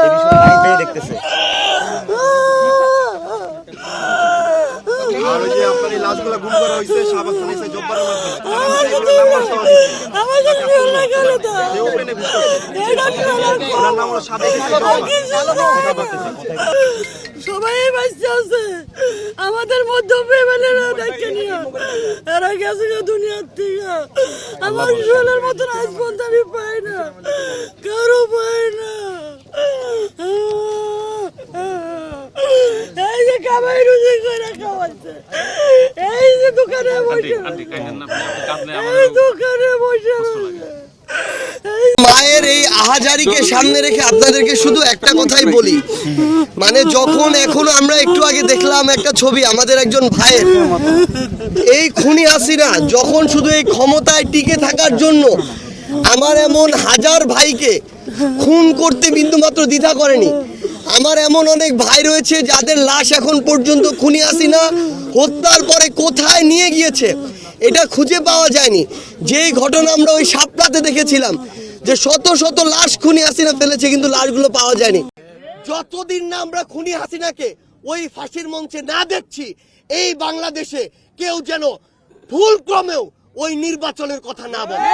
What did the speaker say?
এই বিষয়ে আইন দেখতেছে। আর ওই যে আপনার এই লাশগুলো গুম করা হয়েছে শাহবাগ থানায় এসে জব্বারের মাধ্যমে নাম হলো সাবেক সবাই বাঁচতে আছে আমাদের মধ্যে ফ্যামিলিরা দেখে নিয়ে এরা গেছে দুনিয়ার থেকে। আমার শোনের মতন আজ পর্যন্ত আমি পাই না, কারো পাই না। এই যে কামাই রুজি করে খাওয়াচ্ছে, এই যে দোকানে বসে, এই দোকানে বসে মায়ের এই আহাজারিকে সামনে রেখে আপনাদেরকে শুধু একটা কথাই বলি, মানে যখন এখনো আমরা একটু আগে দেখলাম একটা ছবি আমাদের একজন ভাইয়ের, এই খুনি হাসিনা যখন শুধু এই ক্ষমতায় টিকে থাকার জন্য আমার এমন হাজার ভাইকে খুন করতে বিন্দুমাত্র দ্বিধা করেনি। আমার এমন অনেক ভাই রয়েছে যাদের লাশ এখন পর্যন্ত খুনি হাসিনা হত্যার পরে কোথায় নিয়ে গিয়েছে এটা খুঁজে পাওয়া যায়নি। যেই ঘটনা আমরা ওই শাপলাতে দেখেছিলাম যে শত শত লাশ খুনি হাসিনা ফেলেছে, কিন্তু লাশগুলো পাওয়া যায়নি। যতদিন না আমরা খুনি হাসিনাকে ওই ফাঁসির মঞ্চে না দেখছি, এই বাংলাদেশে কেউ যেন ভুল ক্রমেও ওই নির্বাচনের কথা না বলে।